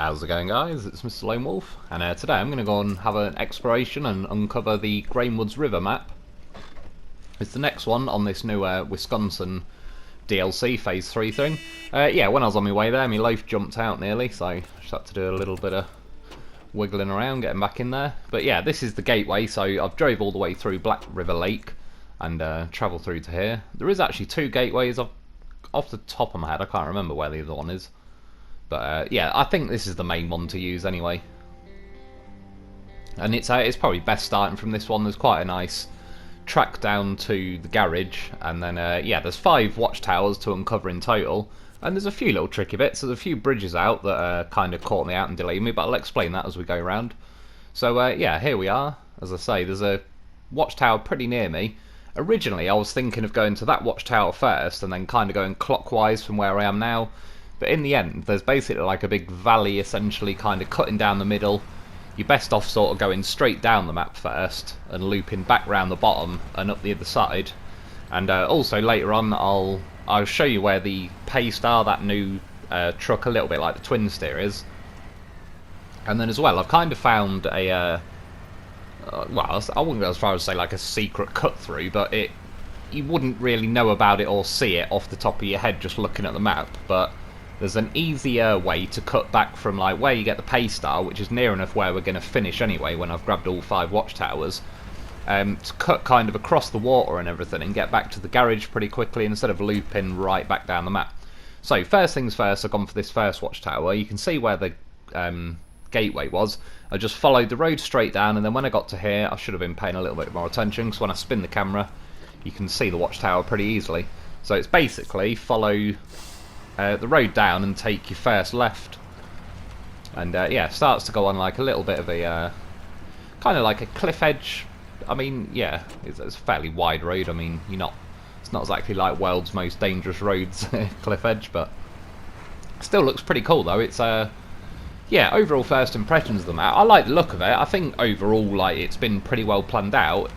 How's it going, guys? It's Mr. Lone Wolf, and today I'm going to go and have an exploration and uncover the Grainwoods River map. It's the next one on this new Wisconsin DLC Phase 3 thing. Yeah, when I was on my way there, my loaf jumped out nearly, so I just had to do a little bit of wiggling around, getting back in there. But yeah, this is the gateway, so I've drove all the way through Black River Lake and travelled through to here. There is actually two gateways. Off the top of my head, I can't remember where the other one is. But yeah, I think this is the main one to use anyway. And it's probably best starting from this one. There's quite a nice track down to the garage, and then yeah, there's 5 watchtowers to uncover in total. And there's a few little tricky bits. There's a few bridges out that kind of caught me out and delayed me, but I'll explain that as we go around. So yeah, here we are. As I say, there's a watchtower pretty near me. Originally, I was thinking of going to that watchtower first, and then kind of going clockwise from where I am now. But in the end, there's basically like a big valley essentially kind of cutting down the middle. You're best off sort of going straight down the map first and looping back round the bottom and up the other side. And also later on I'll show you where the Paystar, that new truck, a little bit like the Twin Steer, is. And then as well, I've kind of found a well, I wouldn't go as far as say like a secret cut through, but you wouldn't really know about it or see it off the top of your head just looking at the map. But there's an easier way to cut back from like where you get the Paystar, which is near enough where we're going to finish anyway when I've grabbed all 5 watchtowers, to cut kind of across the water and everything and get back to the garage pretty quickly instead of looping right back down the map. So first things first, I've gone for this first watchtower. You can see where the gateway was. I just followed the road straight down, and then when I got to here, I should have been paying a little bit more attention, because when I spin the camera you can see the watchtower pretty easily. So it's basically follow the road down and take your first left, and yeah, it starts to go on like a little bit of a kind of like a cliff edge. I mean, yeah, it's a fairly wide road. I mean, it's not exactly like world's most dangerous roads cliff edge, but still looks pretty cool though. It's yeah, overall first impressions of the map, I like the look of it. I think overall like it's been pretty well planned out.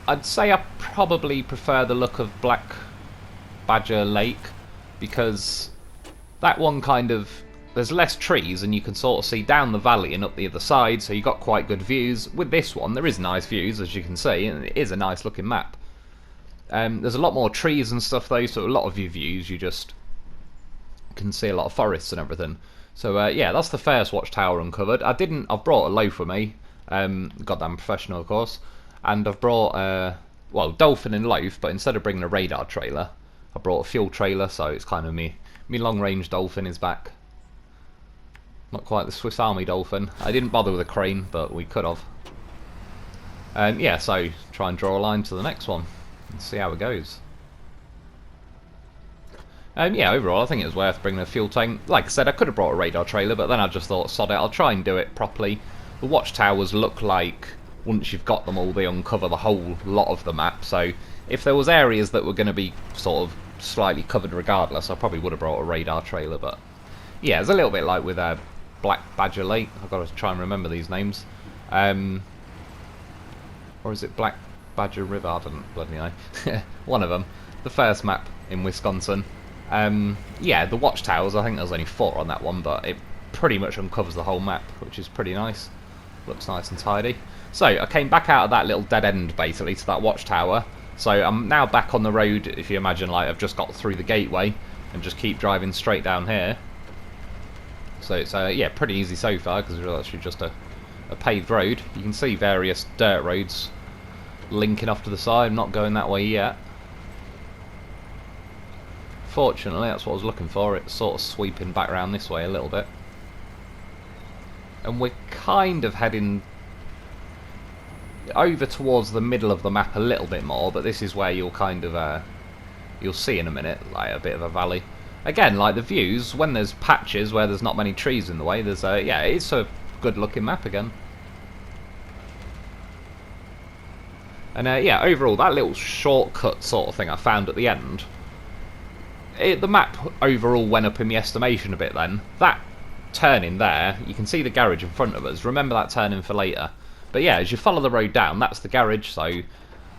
I'd say I probably prefer the look of Black Badger Lake, because that one kind of, there's less trees and you can sort of see down the valley and up the other side, so you got quite good views. With this one there is nice views, as you can see, and it is a nice looking map. There's a lot more trees and stuff though, so a lot of your views you just can see a lot of forests and everything. So yeah, that's the first watchtower uncovered. I've brought a loaf with me, goddamn professional of course, and I've brought well, Dolphin and Loaf, but instead of bringing a radar trailer I brought a fuel trailer, so it's kind of me long range Dolphin is back. Not quite the Swiss Army Dolphin. I didn't bother with a crane, but we could have. Yeah, so try and draw a line to the next one and see how it goes. Yeah, overall I think it was worth bringing a fuel tank. Like I said, I could have brought a radar trailer, but then I just thought, sod it, I'll try and do it properly. The watchtowers look like, once you've got them all, they uncover the whole lot of the map, so if there was areas that were going to be sort of slightly covered regardless, I probably would have brought a radar trailer. But yeah, it's a little bit like with Black Badger Lake. I've got to try and remember these names. Or is it Black Badger River? I don't bloody know. One of them. The first map in Wisconsin. Yeah, the watchtowers, I think there's only 4 on that one, but it pretty much uncovers the whole map, which is pretty nice. Looks nice and tidy. So I came back out of that little dead end basically to that watchtower. So I'm now back on the road. If you imagine, like, I've just got through the gateway and just keep driving straight down here. So it's yeah, pretty easy so far, because it's actually just a paved road. You can see various dirt roads linking off to the side. I'm not going that way yet. Fortunately, that's what I was looking for. It's sort of sweeping back around this way a little bit. And we're kind of heading over towards the middle of the map a little bit more, but this is where you'll kind of you'll see in a minute like a bit of a valley. Again, like the views, when there's patches where there's not many trees in the way, there's yeah, it's a good looking map again. And yeah, overall that little shortcut sort of thing I found at the end, the map overall went up in my estimation a bit then. That turning there, you can see the garage in front of us, remember that turning for later. But yeah, as you follow the road down, that's the garage, so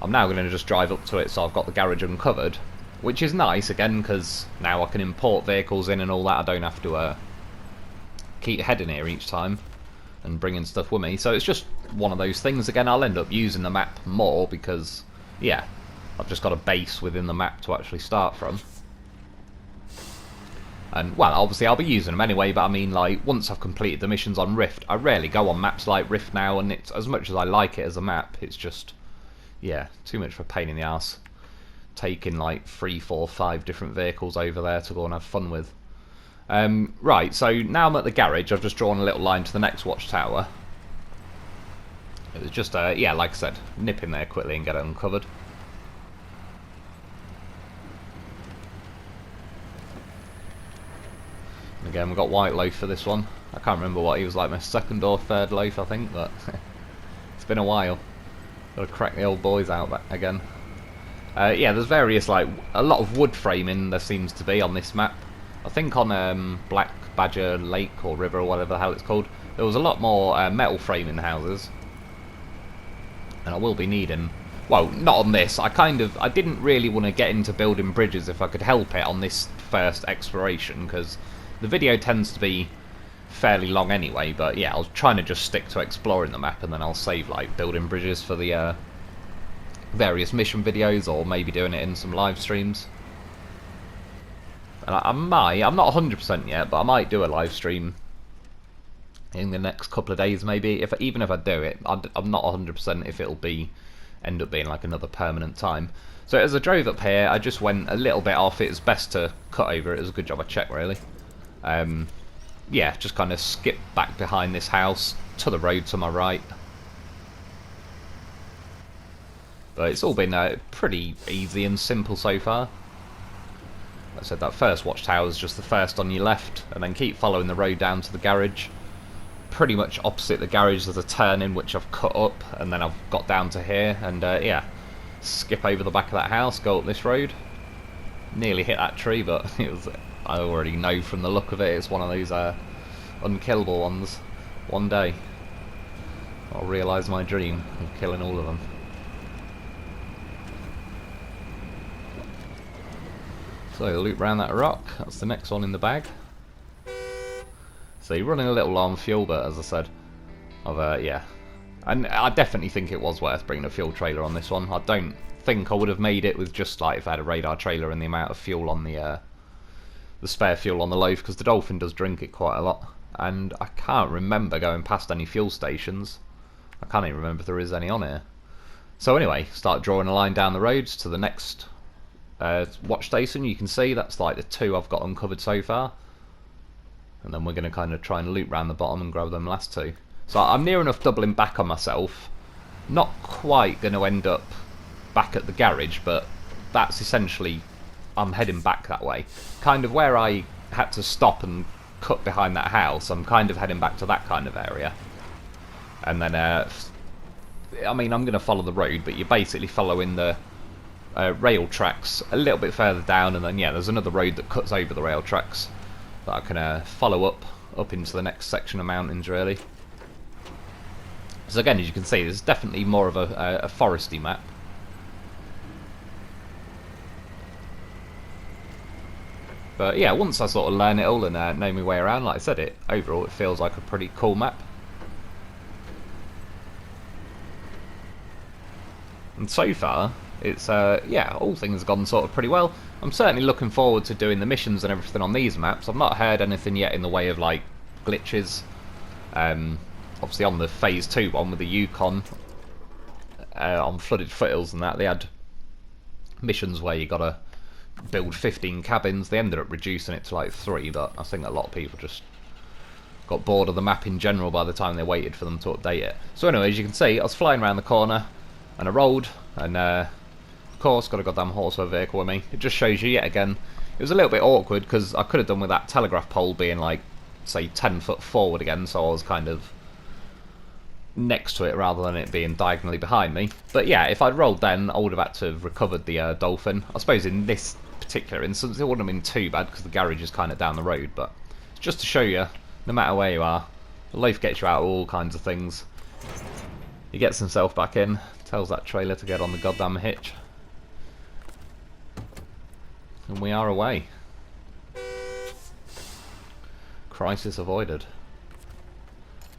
I'm now going to just drive up to it, so I've got the garage uncovered. Which is nice, again, because now I can import vehicles in and all that. I don't have to keep heading here each time and bringing stuff with me. So it's just one of those things. Again, I'll end up using the map more because, yeah, I've just got a base within the map to actually start from. And, well, obviously I'll be using them anyway, but I mean, like, once I've completed the missions on Rift, I rarely go on maps like Rift now, and it's, as much as I like it as a map, it's just, yeah, too much of a pain in the arse. Taking, like, 3, 4, 5 different vehicles over there to go and have fun with. Right, so now I'm at the garage. I've just drawn a little line to the next watchtower. It was just, yeah, like I said, nip in there quickly and get it uncovered. And again, we've got White Loaf for this one. I can't remember what he was, like my second or third loaf, I think, but it's been a while. Got to crack the old boys out again. Yeah, there's various, like, a lot of wood framing there seems to be on this map. I think on Black Badger Lake or River or whatever the hell it's called, there was a lot more metal framing houses. And I will be needing, well, not on this. I didn't really want to get into building bridges if I could help it on this first exploration, because the video tends to be fairly long anyway. But yeah, I was trying to just stick to exploring the map, and then I'll save, like, building bridges for the various mission videos, or maybe doing it in some live streams. And I'm not 100% yet, but I might do a live stream in the next couple of days maybe. Even if I do it, I'm not 100% if it'll end up being like another permanent time. So as I drove up here, I just went a little bit off. It's best to cut over it. It was a good job I checked, really. Yeah, just kind of skip back behind this house to the road to my right. But it's all been pretty easy and simple so far. Like I said, that first watchtower is just the first on your left, and then keep following the road down to the garage. Pretty much opposite the garage there's a turn in which I've cut up, and then I've got down to here, and yeah, skip over the back of that house, go up this road. Nearly hit that tree, but it was, I already know from the look of it, it's one of those unkillable ones. One day I'll realise my dream of killing all of them. So loop round that rock, that's the next one in the bag. So you're running a little low on fuel, but as I said, yeah. And I definitely think it was worth bringing a fuel trailer on this one. I don't think I would have made it with just, like, if I had a radar trailer and the amount of fuel on the spare fuel on the loaf, because the Dolphin does drink it quite a lot. And I can't remember going past any fuel stations. I can't even remember if there is any on here. So anyway, start drawing a line down the roads to the next watch station. You can see that's like the 2 I've got uncovered so far, and then we're going to kind of try and loop round the bottom and grab them last 2. So I'm near enough doubling back on myself. Not quite going to end up back at the garage, but that's essentially, I'm heading back that way. Kind of where I had to stop and cut behind that house, I'm kind of heading back to that kind of area. And then I mean, I'm going to follow the road, but you're basically following the rail tracks a little bit further down, and then yeah, there's another road that cuts over the rail tracks that I can follow up into the next section of mountains, really. So again, as you can see, there's definitely more of a foresty map. But yeah, once I sort of learn it all and know my way around, like I said, overall it feels like a pretty cool map. And so far, it's, yeah, all things have gone sort of pretty well. I'm certainly looking forward to doing the missions and everything on these maps. I've not heard anything yet in the way of, like, glitches. Obviously on the Phase 2 one with the Yukon, on flooded foothills and that, they had missions where you gotta build 15 cabins. They ended up reducing it to like 3, but I think a lot of people just got bored of the map in general by the time they waited for them to update it. So anyway, as you can see, I was flying around the corner and I rolled, and of course got a goddamn horse or vehicle with me. It just shows you yet again, it was a little bit awkward because I could have done with that telegraph pole being like, say, 10 foot forward again, so I was kind of next to it rather than it being diagonally behind me. But yeah, if I'd rolled then, I would have had to have recovered the Dolphin. I suppose in this particular instance it wouldn't have been too bad because the garage is kind of down the road, but it's just to show you, no matter where you are, the loaf gets you out of all kinds of things. He gets himself back in, tells that trailer to get on the goddamn hitch, and we are away. Crisis avoided.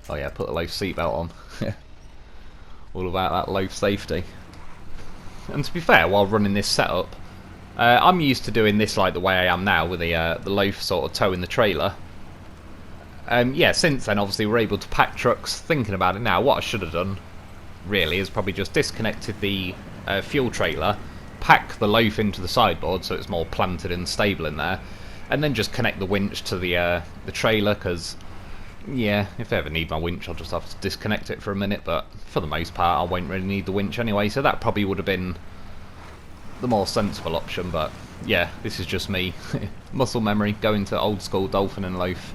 Oh yeah, put the loaf seatbelt on. All about that loaf safety. And to be fair, while running this setup, I'm used to doing this like the way I am now, with the loaf sort of towing the trailer. Yeah, since then obviously we're able to pack trucks. Thinking about it now, what I should have done really is probably just disconnected the fuel trailer, pack the loaf into the sideboard so it's more planted and stable in there, and then just connect the winch to the trailer, because yeah, if I ever need my winch I'll just have to disconnect it for a minute, but for the most part I won't really need the winch anyway, so that probably would have been the more sensible option. But yeah, this is just me. Muscle memory, going to old school dolphin and loaf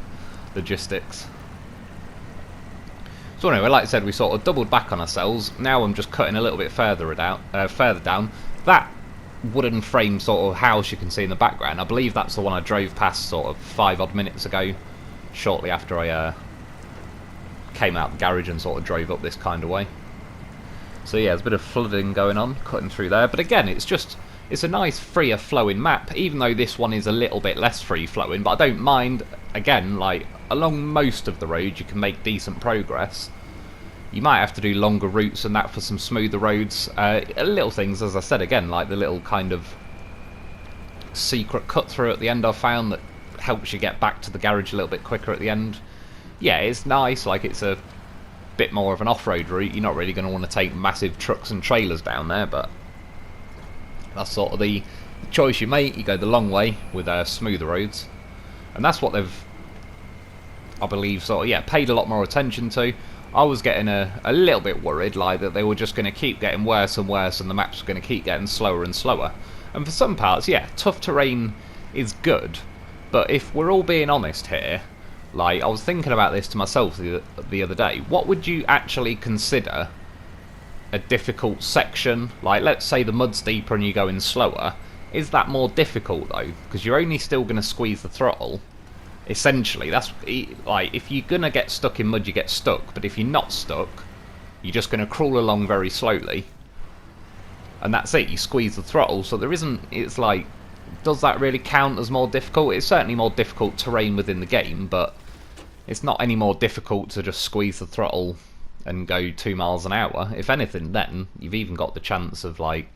logistics. So anyway, like I said, we sort of doubled back on ourselves. Now I'm just cutting a little bit further down. That wooden frame sort of house you can see in the background, I believe that's the one I drove past sort of 5 odd minutes ago, shortly after I came out the garage and sort of drove up this kind of way. So yeah, there's a bit of flooding going on, cutting through there. But again, it's a nice freer flowing map, even though this one is a little bit less free flowing, but I don't mind. Again, like, along most of the roads you can make decent progress. You might have to do longer routes and that for some smoother roads. Little things, as I said again, like the little kind of secret cut through at the end I've found that helps you get back to the garage a little bit quicker at the end. Yeah, it's nice, like it's a bit more of an off-road route. You're not really going to want to take massive trucks and trailers down there, but that's sort of the choice you make. You go the long way with smoother roads, and that's what they've, I believe, sort of, yeah, paid a lot more attention to. I was getting a little bit worried, like that they were just going to keep getting worse and worse and the maps were going to keep getting slower and slower. And for some parts, yeah, tough terrain is good, but if we're all being honest here, like, I was thinking about this to myself the other day, what would you actually consider a difficult section? Like, let's say the mud's deeper and you're going slower. Is that more difficult though? Because you're only still going to squeeze the throttle. Essentially, that's like, if you're going to get stuck in mud, you get stuck. But if you're not stuck, you're just going to crawl along very slowly. And that's it, you squeeze the throttle. So there isn't, it's like, does that really count as more difficult? It's certainly more difficult terrain within the game, but it's not any more difficult to just squeeze the throttle and go 2 miles an hour. If anything, then you've even got the chance of, like,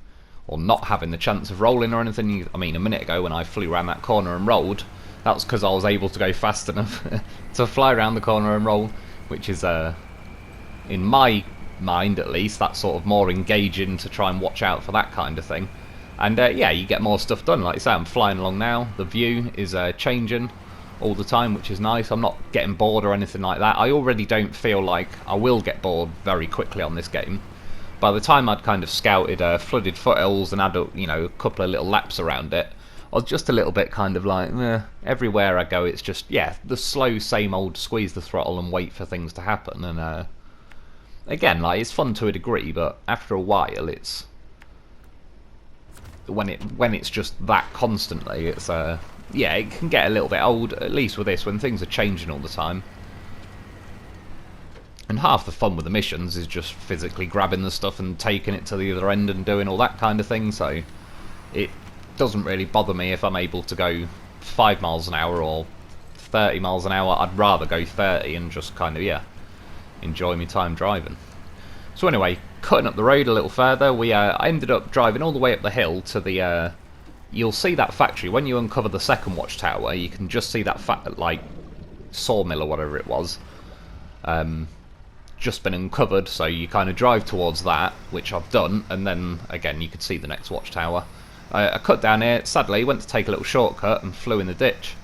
or not having the chance of rolling or anything. I mean, a minute ago when I flew around that corner and rolled, that was because I was able to go fast enough to fly around the corner and roll, which is, in my mind at least, that's sort of more engaging to try and watch out for that kind of thing. And yeah, you get more stuff done. Like I say, I'm flying along now, the view is changing all the time, which is nice. I'm not getting bored or anything like that. I already don't feel like I will get bored very quickly on this game. By the time I'd kind of scouted flooded foothills and had you know, a couple of little laps around it, I was just a little bit kind of like, everywhere I go it's just, yeah, the slow same old squeeze the throttle and wait for things to happen. And again, like, it's fun to a degree, but after a while it's, when it's just that constantly, it's yeah, it can get a little bit old, at least with this, when things are changing all the time. And half the fun with the missions is just physically grabbing the stuff and taking it to the other end and doing all that kind of thing, so it doesn't really bother me if I'm able to go 5 miles an hour or 30 miles an hour. I'd rather go 30 and just kind of, yeah, enjoy my time driving. So anyway, cutting up the road a little further, I ended up driving all the way up the hill to the, you'll see that factory. When you uncover the second watchtower, you can just see that, like, sawmill or whatever it was, just been uncovered, so you kind of drive towards that, which I've done, and then, again, you could see the next watchtower. I cut down here, sadly, went to take a little shortcut and flew in the ditch.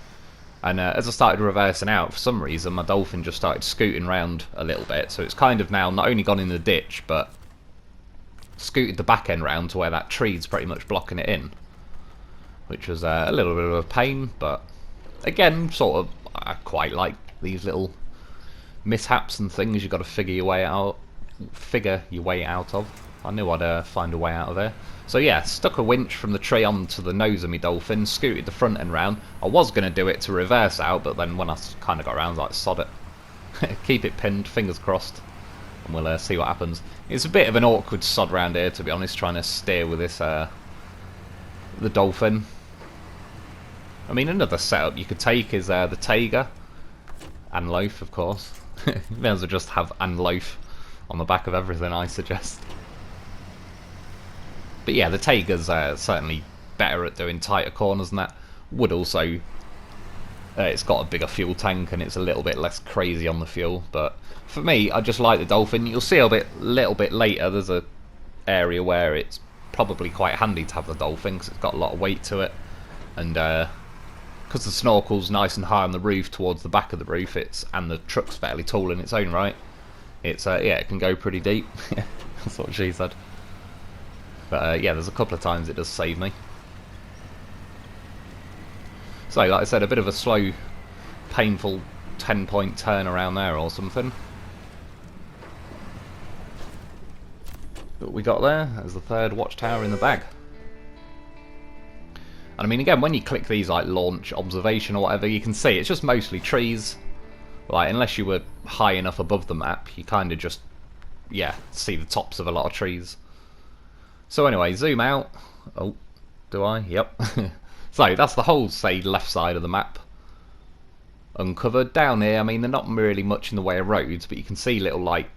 And as I started reversing out, for some reason, my dolphin just started scooting round a little bit, so it's kind of now not only gone in the ditch, but scooted the back end round to where that tree's pretty much blocking it in. Which was a little bit of a pain, but again, sort of, I quite like these little mishaps and things you've got to figure your way out of. I knew I'd find a way out of there. So yeah, stuck a winch from the tree onto the nose of my dolphin, scooted the front end round. I was going to do it to reverse out, but then when I kind of got around, I was like, sod it. Keep it pinned, fingers crossed, and we'll see what happens. It's a bit of an awkward sod round here, to be honest, trying to steer with this, the dolphin. I mean, another setup you could take is the Taiga. And loaf, of course. May as well just have and loaf on the back of everything, I suggest. But yeah, the Tayga's certainly better at doing tighter corners than that. Would also... it's got a bigger fuel tank and it's a little bit less crazy on the fuel. But for me, I just like the Dolphin. You'll see a little bit later, there's a area where it's probably quite handy to have the Dolphin because it's got a lot of weight to it. And because the snorkel's nice and high on the roof towards the back of the roof, and the truck's fairly tall in its own right, it's yeah, it can go pretty deep. That's what she said. But yeah, there's a couple of times it does save me. So, like I said, a bit of a slow, painful 10-point turn around there or something. But we got there as the third watchtower in the bag. And I mean, again, when you click these like launch, observation or whatever, you can see it's just mostly trees. Like, unless you were high enough above the map, you kind of just, yeah, see the tops of a lot of trees. So anyway, zoom out. Oh, do I? Yep. So that's the whole, say, left side of the map uncovered. Down here, I mean, they're not really much in the way of roads, but you can see little, like,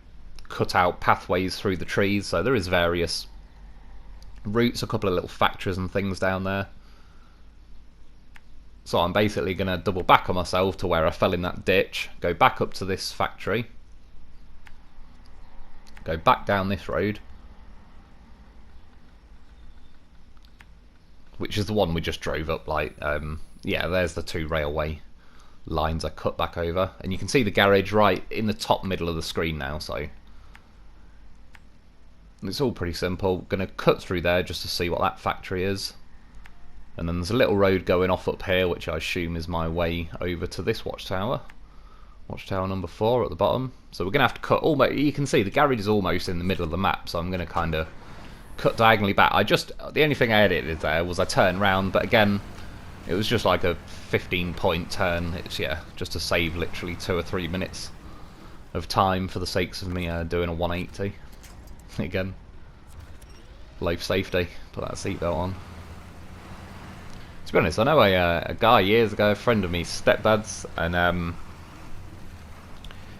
cut out pathways through the trees. So there is various routes, a couple of little factories and things down there. So I'm basically going to double back on myself to where I fell in that ditch, go back up to this factory, go back down this road, which is the one we just drove up. Like, yeah, there's the two railway lines I cut back over, and you can see the garage right in the top middle of the screen now. So it's all pretty simple. Going to cut through there just to see what that factory is, and then there's a little road going off up here, which I assume is my way over to this watchtower. Watchtower number 4 at the bottom. So we're going to have to cut almost. You can see the garage is almost in the middle of the map, so I'm going to kind of cut diagonally back. The only thing I edited there was I turned round, but again, it was just like a 15-point turn. It's, yeah, just to save literally 2 or 3 minutes of time for the sakes of me doing a 180. Again, life safety, put that seatbelt on. To be honest, I know a guy years ago, a friend of me's stepdad's, and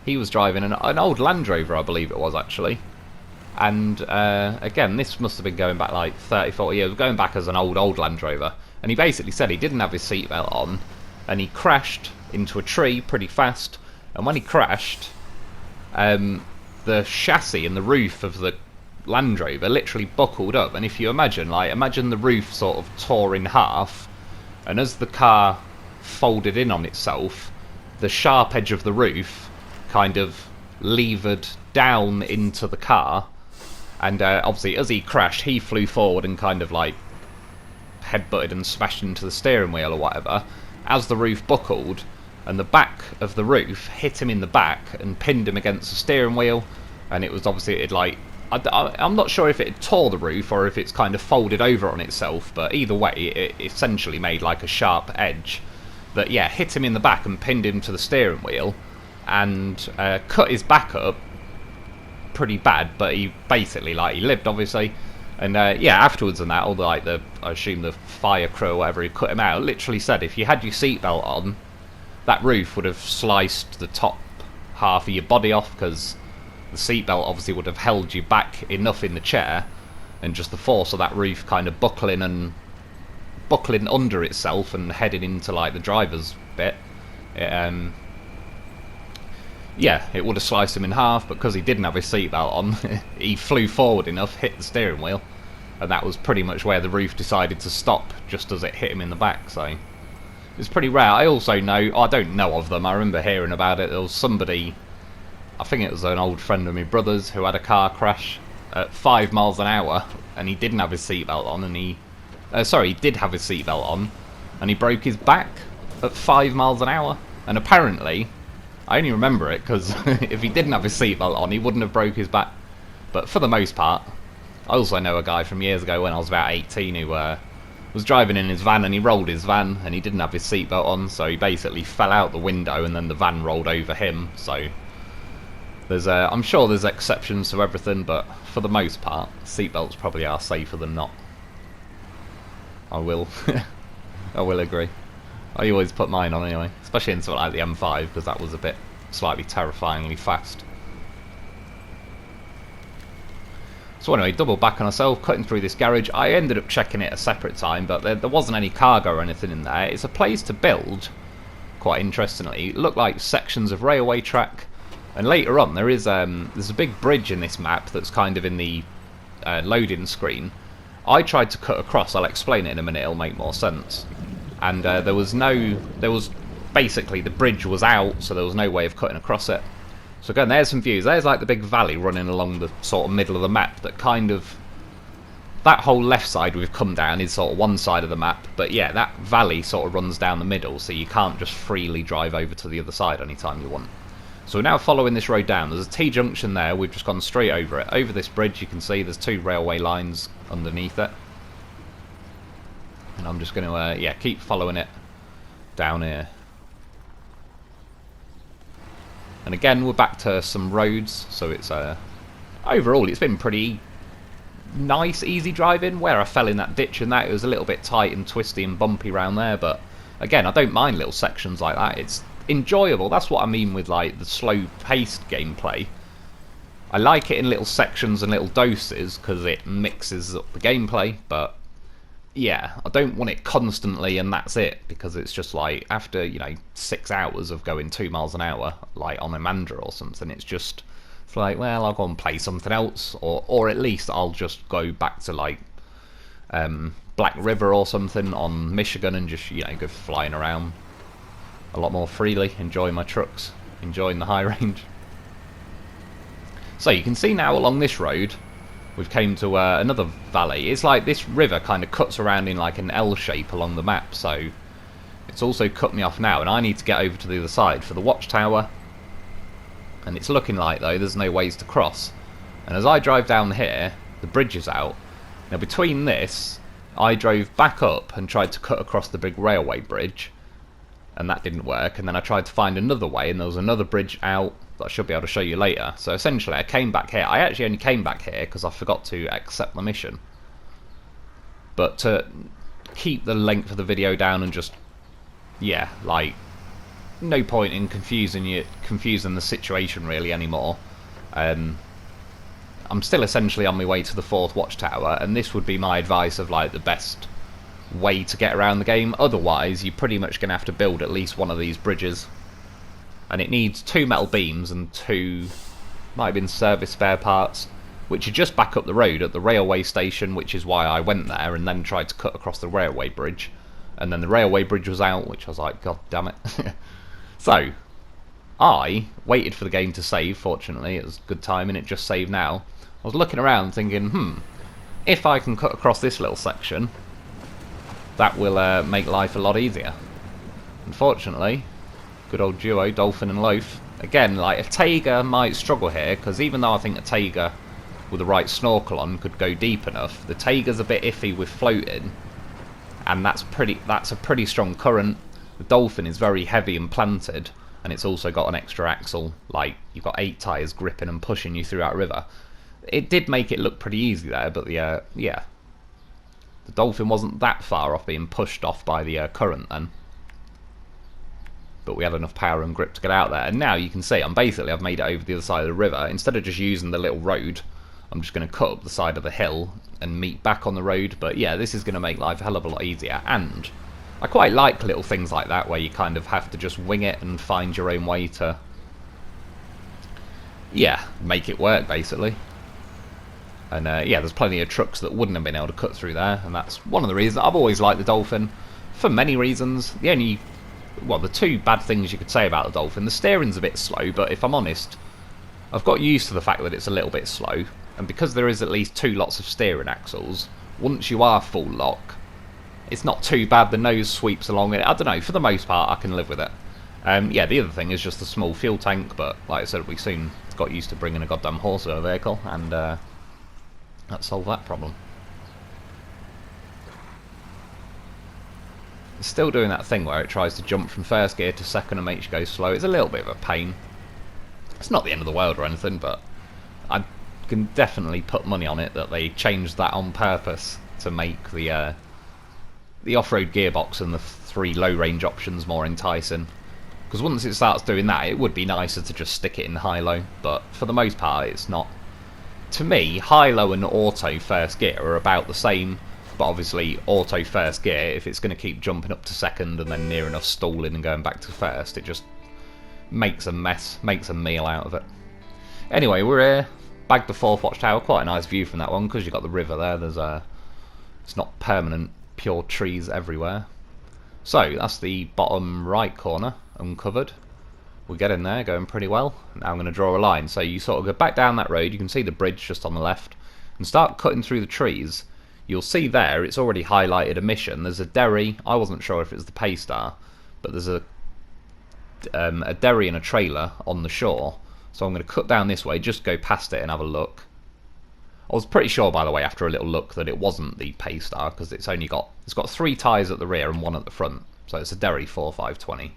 he was driving an old Land Rover, I believe it was actually. And again, this must have been going back like 30, 40 years, going back as an old Land Rover. And he basically said he didn't have his seatbelt on, and he crashed into a tree pretty fast. And when he crashed, the chassis and the roof of the Land Rover literally buckled up. And if you imagine the roof sort of tore in half, and as the car folded in on itself, the sharp edge of the roof kind of levered down into the car. And obviously, as he crashed, he flew forward and kind of like headbutted and smashed into the steering wheel or whatever. As the roof buckled, and the back of the roof hit him in the back and pinned him against the steering wheel. And it was obviously, I'm not sure if it tore the roof or if it's kind of folded over on itself, but either way, it essentially made like a sharp edge that, yeah, hit him in the back and pinned him to the steering wheel, and cut his back up pretty bad, but he basically, like, he lived, obviously. And yeah, afterwards and that, all the, like, I assume the fire crew or whatever who cut him out literally said if you had your seatbelt on, that roof would have sliced the top half of your body off, because the seatbelt obviously would have held you back enough in the chair, and just the force of that roof kind of buckling under itself and heading into like the driver's bit, yeah, it would have sliced him in half. But because he didn't have his seatbelt on, he flew forward enough, hit the steering wheel, and that was pretty much where the roof decided to stop, just as it hit him in the back. So it's pretty rare. I also know, I don't know of them, I remember hearing about it. There was somebody, I think it was an old friend of my brother's, who had a car crash at 5 miles an hour, and he didn't have his seatbelt on, and he did have his seatbelt on, and he broke his back at 5 miles an hour. And apparently, I only remember it because if he didn't have his seatbelt on, he wouldn't have broke his back. But for the most part, I also know a guy from years ago when I was about 18 who was driving in his van, and he rolled his van, and he didn't have his seatbelt on, so he basically fell out the window, and then the van rolled over him. So there's I'm sure there's exceptions to everything, but for the most part, seatbelts probably are safer than not. I will agree. I always put mine on anyway, especially in something like the M5, because that was a bit slightly terrifyingly fast. So anyway, double back on ourselves, cutting through this garage. I ended up checking it a separate time, but there wasn't any cargo or anything in there. It's a place to build, quite interestingly. It looked like sections of railway track, and later on there's a big bridge in this map that's kind of in the loading screen. I tried to cut across. I'll explain it in a minute, it'll make more sense. And there was basically the bridge was out, so there was no way of cutting across it. So again, there's some views. There's like the big valley running along the sort of middle of the map that kind of... That whole left side we've come down is sort of one side of the map, but yeah, that valley sort of runs down the middle, so you can't just freely drive over to the other side anytime you want. So we're now following this road down. There's a T-junction there, we've just gone straight over it. Over this bridge you can see there's 2 railway lines underneath it. And I'm just going to, yeah, keep following it down here. And again, we're back to some roads, so it's overall it's been pretty nice, easy driving. Where I fell in that ditch and that, it was a little bit tight and twisty and bumpy around there, but again, I don't mind little sections like that. It's enjoyable. That's what I mean with like the slow-paced gameplay. I like it in little sections and little doses because it mixes up the gameplay, but yeah, I don't want it constantly and that's it, because it's just like, after, you know, 6 hours of going 2 miles an hour, like on a Mandra or something, it's like, well, I'll go and play something else, or at least I'll just go back to like Black River or something on Michigan and just, you know, go flying around a lot more freely, enjoy my trucks, enjoying the high range. So you can see now along this road, we've came to another valley. It's like this river kind of cuts around in like an L shape along the map, so it's also cut me off now, and I need to get over to the other side for the watchtower. And it's looking like, though, there's no ways to cross. And as I drive down here, the bridge is out. Now between this, I drove back up and tried to cut across the big railway bridge, and that didn't work. And then I tried to find another way, and there was another bridge out that I should be able to show you later. So essentially I came back here. I actually only came back here because I forgot to accept the mission. But to keep the length of the video down and just, yeah, like, no point in confusing the situation really anymore. I'm still essentially on my way to the 4th watchtower, and this would be my advice of like the best way to get around the game. Otherwise you're pretty much going to have to build at least one of these bridges, and it needs 2 metal beams and 2, might have been service spare parts, which are just back up the road at the railway station, which is why I went there and then tried to cut across the railway bridge. And then the railway bridge was out, which I was like, god damn it. So I waited for the game to save. Fortunately it was good timing, it just saved now. I was looking around thinking, if I can cut across this little section, that will make life a lot easier. Unfortunately, good old duo, Dolphin and Loaf. Again, like, a Taiga might struggle here, because even though I think a Taiga with the right snorkel on could go deep enough, the Taiga's a bit iffy with floating, and that's a pretty strong current. The Dolphin is very heavy and planted, and it's also got an extra axle, like, you've got 8 tyres gripping and pushing you through that river. It did make it look pretty easy there, but yeah, the Dolphin wasn't that far off being pushed off by the current then. But we had enough power and grip to get out there, and now you can see I've made it over the other side of the river. Instead of just using the little road, I'm just going to cut up the side of the hill and meet back on the road. But yeah, this is going to make life a hell of a lot easier, and I quite like little things like that where you kind of have to just wing it and find your own way to, yeah, make it work basically. And yeah, there's plenty of trucks that wouldn't have been able to cut through there, and that's one of the reasons I've always liked the Dolphin, for many reasons. The 2 bad things you could say about the Dolphin: the steering's a bit slow, but if I'm honest, I've got used to the fact that it's a little bit slow, and because there is at least 2 lots of steering axles, once you are full lock, it's not too bad. The nose sweeps along it. I don't know, for the most part I can live with it. Yeah, the other thing is just the small fuel tank, but like I said, we soon got used to bringing a goddamn horse in a vehicle, and that solved that problem. It's still doing that thing where it tries to jump from first gear to second and makes you go slow. It's a little bit of a pain. It's not the end of the world or anything, but I can definitely put money on it that they changed that on purpose to make the off-road gearbox and the 3 low range options more enticing. Because once it starts doing that, it would be nicer to just stick it in high-low, but for the most part it's not. To me, high-low and auto first gear are about the same, but obviously auto first gear, if it's going to keep jumping up to second and then near enough stalling and going back to first, it just makes a mess, makes a meal out of it. Anyway, we're here, bagged the 4th watchtower, quite a nice view from that one because you've got the river there, it's not permanent, pure trees everywhere. So, that's the bottom right corner, uncovered. We get in there, going pretty well. Now I'm going to draw a line. So you sort of go back down that road, you can see the bridge just on the left, and start cutting through the trees. You'll see there, it's already highlighted a mission. There's a derry, I wasn't sure if it was the Paystar, but there's a derry and a trailer on the shore. So I'm going to cut down this way, just go past it and have a look. I was pretty sure, by the way, after a little look, that it wasn't the Paystar, because it's got 3 tyres at the rear and 1 at the front. So it's a derry 4520.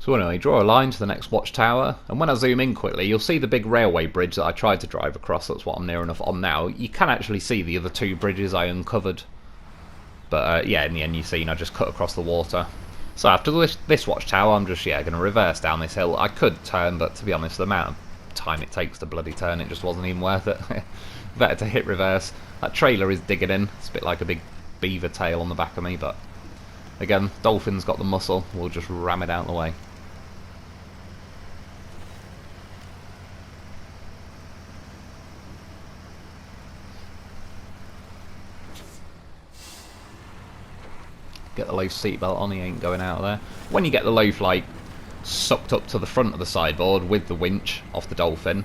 So anyway, draw a line to the next watchtower, and when I zoom in quickly, you'll see the big railway bridge that I tried to drive across. That's what I'm near enough on now. You can actually see the other 2 bridges I uncovered. But yeah, in the end, you've seen I just cut across the water. So after this watchtower, I'm just, going to reverse down this hill. I could turn, but to be honest, the amount of time it takes to bloody turn, it just wasn't even worth it. Better to hit reverse. That trailer is digging in. It's a bit like a big beaver tail on the back of me, but again, Dolphin's got the muscle. We'll just ram it out of the way. Get the loaf seatbelt on, he ain't going out of there. When you get the loaf like sucked up to the front of the sideboard with the winch off the Dolphin,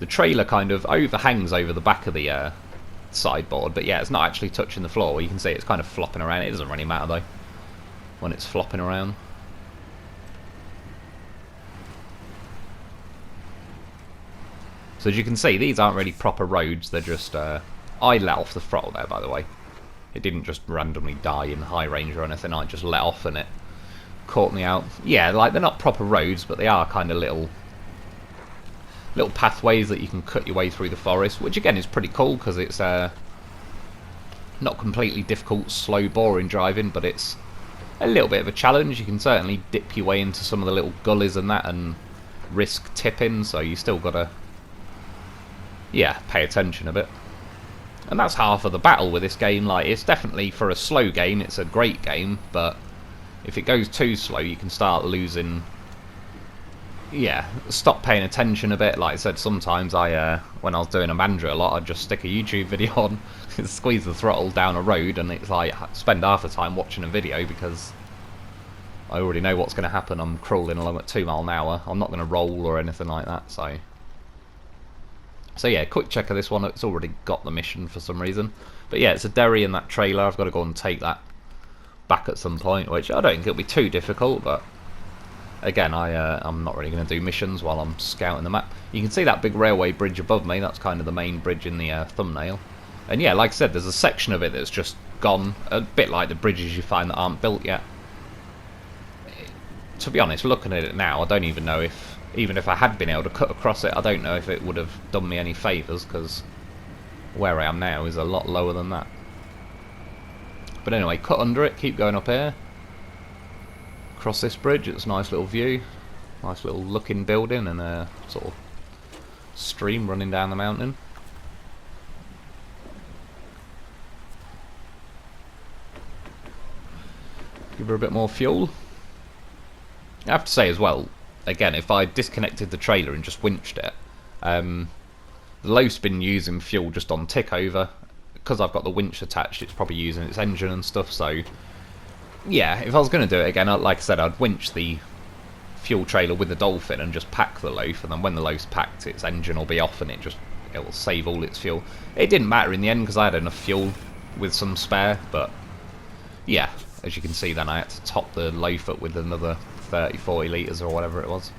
the trailer kind of overhangs over the back of the sideboard, but yeah, it's not actually touching the floor. You can see it's kind of flopping around. It doesn't really matter though when it's flopping around. So as you can see, these aren't really proper roads, they're just I let off the throttle there, by the way. It didn't just randomly die in high range or anything. I just let off and it caught me out. Yeah, like, they're not proper roads, but they are kind of little pathways that you can cut your way through the forest, which again is pretty cool because it's not completely difficult, slow, boring driving, but it's a little bit of a challenge. You can certainly dip your way into some of the little gullies and that and risk tipping, so you still got to, pay attention a bit. And that's half of the battle with this game. Like, it's definitely, for a slow game, it's a great game, but if it goes too slow, you can start losing, stop paying attention a bit. Like I said, sometimes when I was doing a Mandra a lot, I'd just stick a YouTube video on, squeeze the throttle down a road, and it's like, spend half the time watching a video because I already know what's going to happen. I'm crawling along at 2 miles an hour. I'm not going to roll or anything like that, So yeah, quick check of this one. It's already got the mission for some reason. But yeah, it's a derry in that trailer. I've got to go and take that back at some point, which I don't think it'll be too difficult, but again, I'm not really going to do missions while I'm scouting the map. You can see that big railway bridge above me. That's kind of the main bridge in the thumbnail. And yeah, like I said, there's a section of it that's just gone, a bit like the bridges you find that aren't built yet. To be honest, looking at it now, I don't even know if, even if I had been able to cut across it, I don't know if it would have done me any favours, because where I am now is a lot lower than that. But anyway, cut under it, keep going up here. Across this bridge, it's a nice little view. Nice little looking building and a sort of stream running down the mountain. Give her a bit more fuel. I have to say as well, again, if I disconnected the trailer and just winched it, the loaf's been using fuel just on tick over. Because I've got the winch attached, it's probably using its engine and stuff, so yeah, if I was going to do it again, like I said, I'd winch the fuel trailer with the Dolphin and just pack the loaf, and then when the loaf's packed, its engine will be off and it will save all its fuel. It didn't matter in the end because I had enough fuel with some spare, but yeah, as you can see then I had to top the loaf up with another 30-40 litres or whatever it was.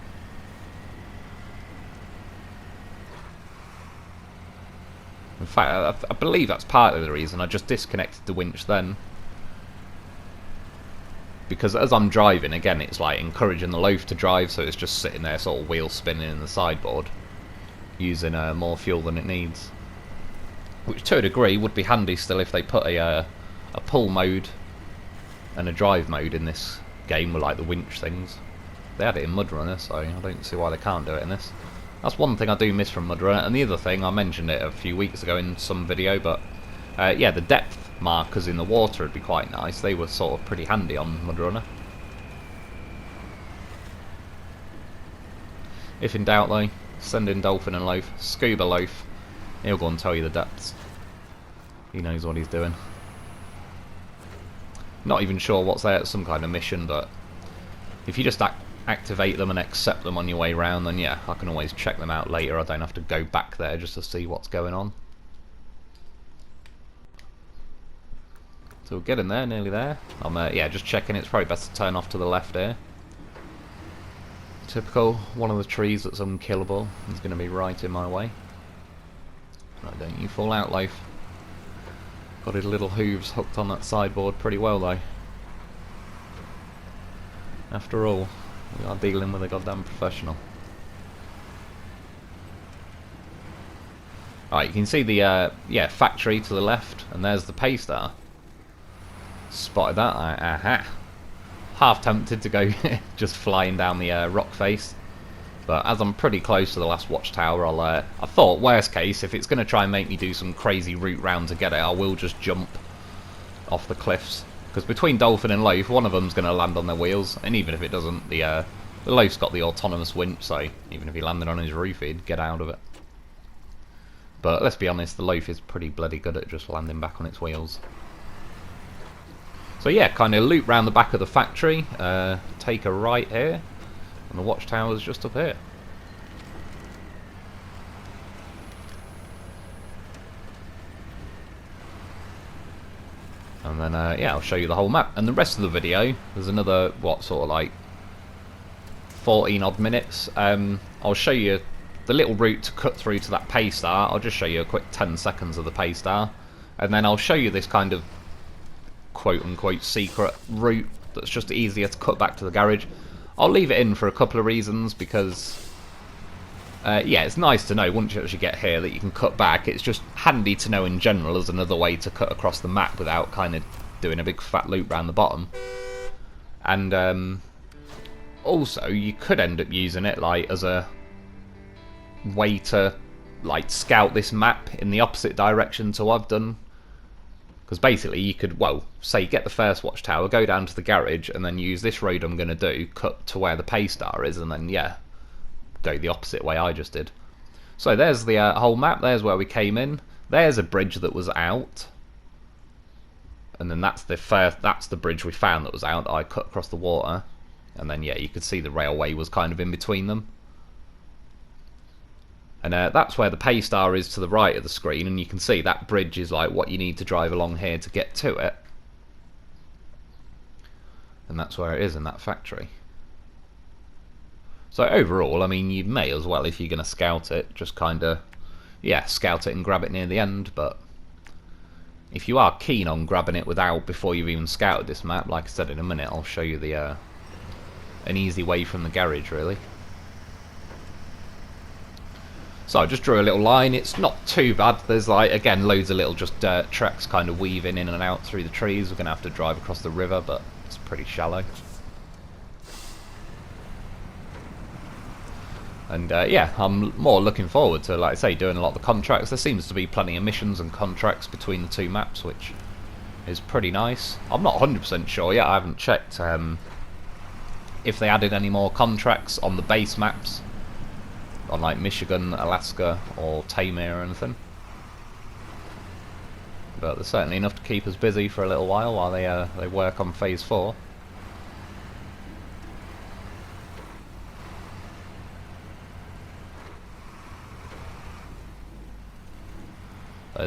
In fact, I believe that's part of the reason I just disconnected the winch then. Because as I'm driving, again, it's like encouraging the loaf to drive, so it's just sitting there sort of wheel spinning in the sideboard, using more fuel than it needs. Which to a degree would be handy still if they put a pull mode and a drive mode in this game with like the winch things. They had it in MudRunner, so I don't see why they can't do it in this. That's one thing I do miss from MudRunner, and the other thing, I mentioned it a few weeks ago in some video, but yeah, the depth markers in the water would be quite nice. They were sort of pretty handy on MudRunner. If in doubt though, send in Dolphin and Loaf, Scuba Loaf, he'll go and tell you the depths. He knows what he's doing. Not even sure what's there, it's some kind of mission, but if you just activate them and accept them on your way round, then yeah, I can always check them out later. I don't have to go back there just to see what's going on. So we're getting there, nearly there. I'm yeah, just checking. It's probably best to turn off to the left here. Typical, one of the trees that's unkillable is going to be right in my way. Right, don't you fall out, Loaf. Got his little hooves hooked on that sideboard pretty well though. After all, we are dealing with a goddamn professional. Right, you can see the yeah, factory to the left, and there's the Paystar. Spotted that. Aha. Half tempted to go just flying down the rock face, but as I'm pretty close to the last watchtower, I thought worst case, if it's going to try and make me do some crazy route round to get it, I will just jump off the cliffs. Because between Dolphin and Loaf, one of them's going to land on their wheels, and even if it doesn't, the Loaf's got the autonomous winch, so even if he landed on his roof, he'd get out of it. But let's be honest, the Loaf is pretty bloody good at just landing back on its wheels. So yeah, kind of loop round the back of the factory, take a right here, and the watchtower's just up here. And then yeah, I'll show you the whole map. And the rest of the video, there's another, what, sort of like 14 odd minutes. I'll show you the little route to cut through to that Paystar. I'll just show you a quick 10 seconds of the Paystar, and then I'll show you this kind of quote-unquote secret route that's just easier to cut back to the garage. I'll leave it in for a couple of reasons, because yeah, it's nice to know once you actually get here that you can cut back. It's just handy to know in general as another way to cut across the map without kind of doing a big fat loop round the bottom. And also you could end up using it like as a way to like scout this map in the opposite direction to what I've done. Because basically you could, well, say get the first watchtower, go down to the garage, and then use this road I'm going to do, cut to where the Paystar is, and then, yeah, go the opposite way I just did. So there's the whole map, there's where we came in, there's a bridge that was out, and then that's the bridge we found that was out that I cut across the water, and then, yeah, you could see the railway was kind of in between them. And that's where the Paystar is to the right of the screen, and you can see that bridge is like what you need to drive along here to get to it. And that's where it is in that factory. So overall, I mean, you may as well, if you're going to scout it, just kind of, yeah, scout it and grab it near the end. But if you are keen on grabbing it before you've even scouted this map, like I said in a minute, I'll show you the an easy way from the garage, really. So I just drew a little line. It's not too bad. There's like, again, loads of little just dirt tracks kind of weaving in and out through the trees. We're going to have to drive across the river, but it's pretty shallow. And yeah, I'm more looking forward to, like I say, doing a lot of the contracts. There seems to be plenty of missions and contracts between the two maps, which is pretty nice. I'm not 100% sure yet. I haven't checked if they added any more contracts on the base maps, on like Michigan, Alaska, or Tamir or anything. But there's certainly enough to keep us busy for a little while they work on Phase 4.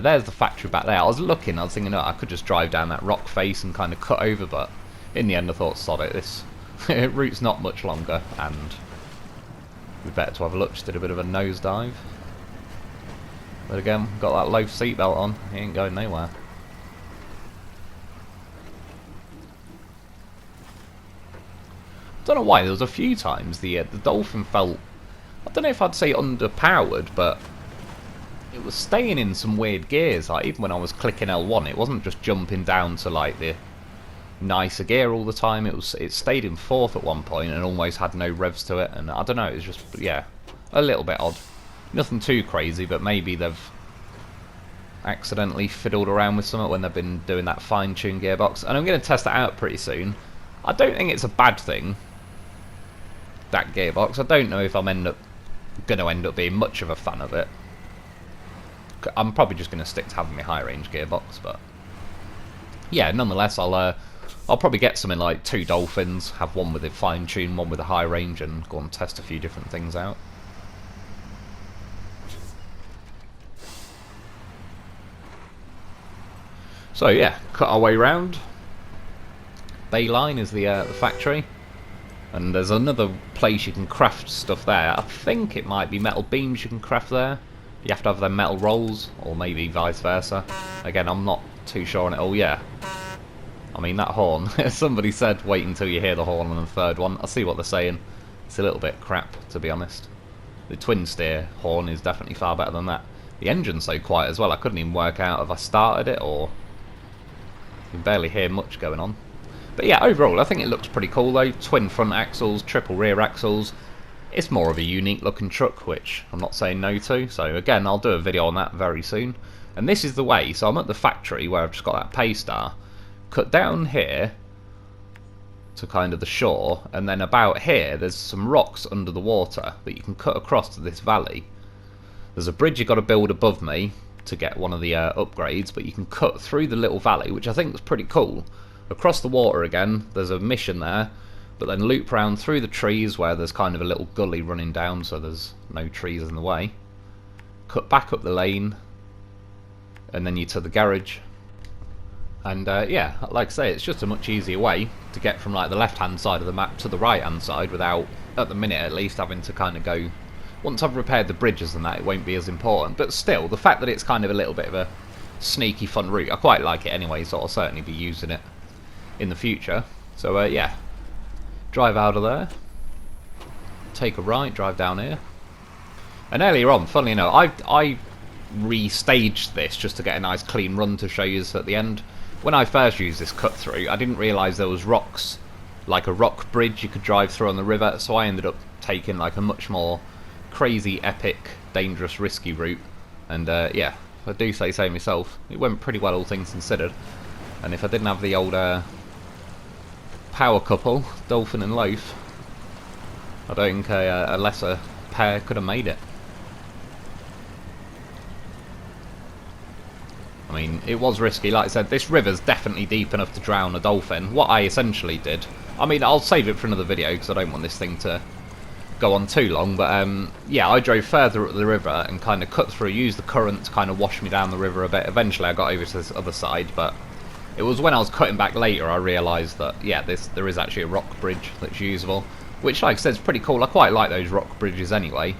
There's the factory back there. I was thinking, oh, I could just drive down that rock face and kind of cut over, but in the end I thought, sod it, this route's not much longer, and we better to have a look. Just did a bit of a nosedive. But again, got that Loaf seatbelt on, he ain't going nowhere. Don't know why, there was a few times the Dolphin felt, I don't know if I'd say underpowered, but it was staying in some weird gears. Like even when I was clicking L1, it wasn't just jumping down to like the nicer gear all the time. It stayed in 4th at one point and almost had no revs to it, and I don't know, it was just, yeah, a little bit odd. Nothing too crazy, but maybe they've accidentally fiddled around with something when they've been doing that fine-tuned gearbox, and I'm going to test that out pretty soon. I don't think it's a bad thing, that gearbox. I don't know if I'm going to end up being much of a fan of it. I'm probably just going to stick to having my high-range gearbox, but yeah, nonetheless, I'll probably get something like 2 Dolphins, have one with a fine tune, one with a high range, and go and test a few different things out. So yeah, cut our way round. Bayline is the factory, and there's another place you can craft stuff there. I think it might be metal beams you can craft there. You have to have them metal rolls, or maybe vice versa. Again, I'm not too sure on it all. Yeah, I mean, that horn, somebody said wait until you hear the horn on the 3rd one. I see what they're saying. It's a little bit crap, to be honest. The twin steer horn is definitely far better than that. The engine's so quiet as well, I couldn't even work out if I started it or... You can barely hear much going on. But yeah, overall, I think it looks pretty cool though. Twin front axles, triple rear axles. It's more of a unique looking truck, which I'm not saying no to. So again, I'll do a video on that very soon. And this is the way, so I'm at the factory where I've just got that pay star. Cut down here to kind of the shore, and then about here there's some rocks under the water that you can cut across to this valley. There's a bridge you've got to build above me to get one of the upgrades, but you can cut through the little valley, which I think is pretty cool. Across the water again, there's a mission there, but then loop round through the trees where there's kind of a little gully running down, so there's no trees in the way. Cut back up the lane, and then you're to the garage. And yeah, like I say, it's just a much easier way to get from like the left-hand side of the map to the right-hand side without, at the minute at least, having to kind of go... Once I've repaired the bridges and that, it won't be as important. But still, the fact that it's kind of a little bit of a sneaky fun route, I quite like it anyway, so I'll certainly be using it in the future. So yeah, drive out of there, take a right, drive down here. And earlier on, funnily enough, I restaged this just to get a nice clean run to show you at the end. When I first used this cut through, I didn't realise there was rocks, like a rock bridge you could drive through on the river, so I ended up taking like a much more crazy, epic, dangerous, risky route. And yeah, I do say so myself, it went pretty well all things considered. And if I didn't have the old power couple, Dolphin and Loaf, I don't think a lesser pair could have made it. I mean, it was risky. Like I said, this river's definitely deep enough to drown a dolphin. What I essentially did... I mean, I'll save it for another video because I don't want this thing to go on too long. But yeah, I drove further up the river and kind of cut through, used the current to kind of wash me down the river a bit. Eventually I got over to this other side, but it was when I was cutting back later I realised that, yeah, there is actually a rock bridge that's usable. Which, like I said, is pretty cool. I quite like those rock bridges anyway.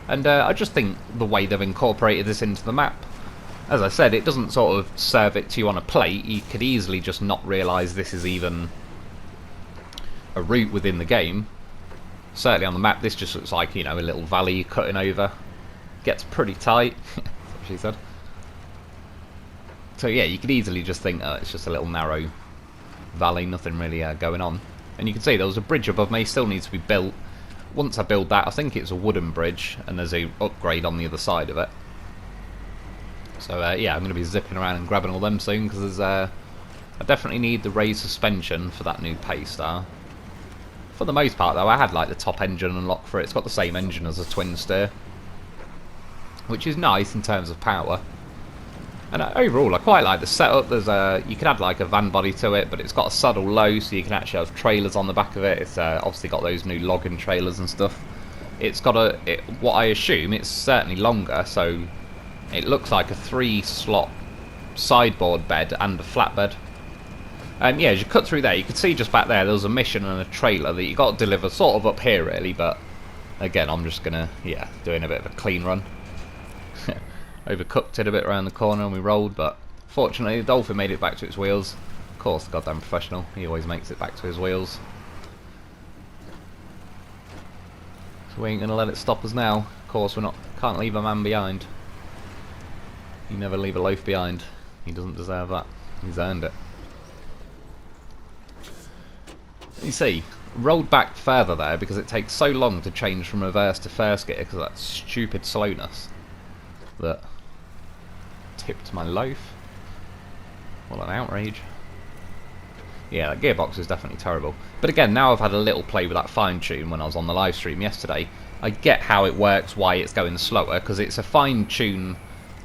And I just think the way they've incorporated this into the map, as I said, it doesn't sort of serve it to you on a plate. You could easily just not realise this is even a route within the game. Certainly on the map, this just looks like, you know, a little valley cutting over. Gets pretty tight, that's what she said. So yeah, you could easily just think, it's just a little narrow valley, nothing really going on. And you can see there was a bridge above me, still needs to be built. Once I build that, I think it's a wooden bridge, and there's a upgrade on the other side of it. So yeah, I'm going to be zipping around and grabbing all them soon, because I definitely need the raised suspension for that new Paystar. For the most part though, I had like the top engine unlocked for it. It's got the same engine as a twin steer, which is nice in terms of power. And overall, I quite like the setup. There's you can add like a van body to it, but it's got a saddle low, so you can actually have trailers on the back of it. It's obviously got those new logging trailers and stuff. It's got what I assume it's certainly longer, so it looks like a 3-slot sideboard bed and a flatbed. And yeah, as you cut through there, you can see just back there, there's a mission and a trailer that you got to deliver sort of up here really, but again, I'm just gonna, yeah, doing a bit of a clean run. Overcooked it a bit around the corner and we rolled, but fortunately the Dolphin made it back to its wheels. Of course, the goddamn professional, he always makes it back to his wheels. So we ain't gonna let it stop us now. Of course, can't leave a man behind. You never leave a loaf behind. He doesn't deserve that. He's earned it. You see, rolled back further there because it takes so long to change from reverse to first gear because of that stupid slowness that tipped my loaf. What an outrage. Yeah, that gearbox is definitely terrible. But again, now I've had a little play with that fine tune when I was on the live stream yesterday. I get how it works, why it's going slower, because it's a fine tune.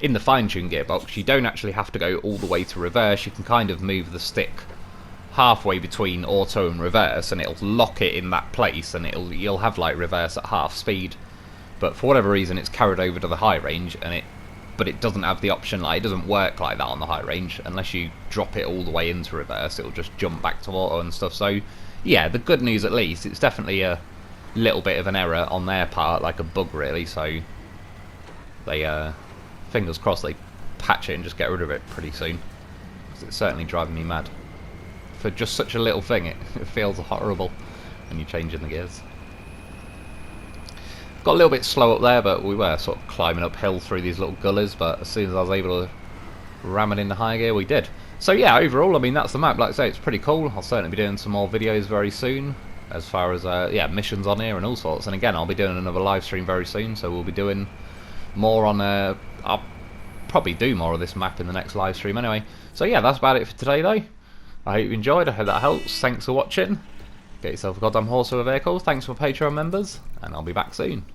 In the fine tune gearbox, you don't actually have to go all the way to reverse. You can kind of move the stick halfway between auto and reverse, and it'll lock it in that place, and you'll have like reverse at half speed. But for whatever reason, it's carried over to the high range, but it doesn't have the option, like it doesn't work like that on the high range unless you drop it all the way into reverse. It'll just jump back to auto and stuff. So yeah, the good news at least, it's definitely a little bit of an error on their part, like a bug really, so they fingers crossed they patch it and just get rid of it pretty soon, because it's certainly driving me mad. For just such a little thing, it feels horrible when you're changing the gears. Got a little bit slow up there, but we were sort of climbing uphill through these little gullies, but as soon as I was able to ram it into high gear, we did. So yeah, overall, I mean, that's the map. Like I say, it's pretty cool. I'll certainly be doing some more videos very soon, as far as yeah, missions on here and all sorts. And again, I'll be doing another live stream very soon, so we'll be doing more on I'll probably do more of this map in the next live stream anyway. So yeah, that's about it for today though. I hope you enjoyed. I hope that helps. Thanks for watching. Get yourself a goddamn horse with a vehicle. Thanks for Patreon members, and I'll be back soon.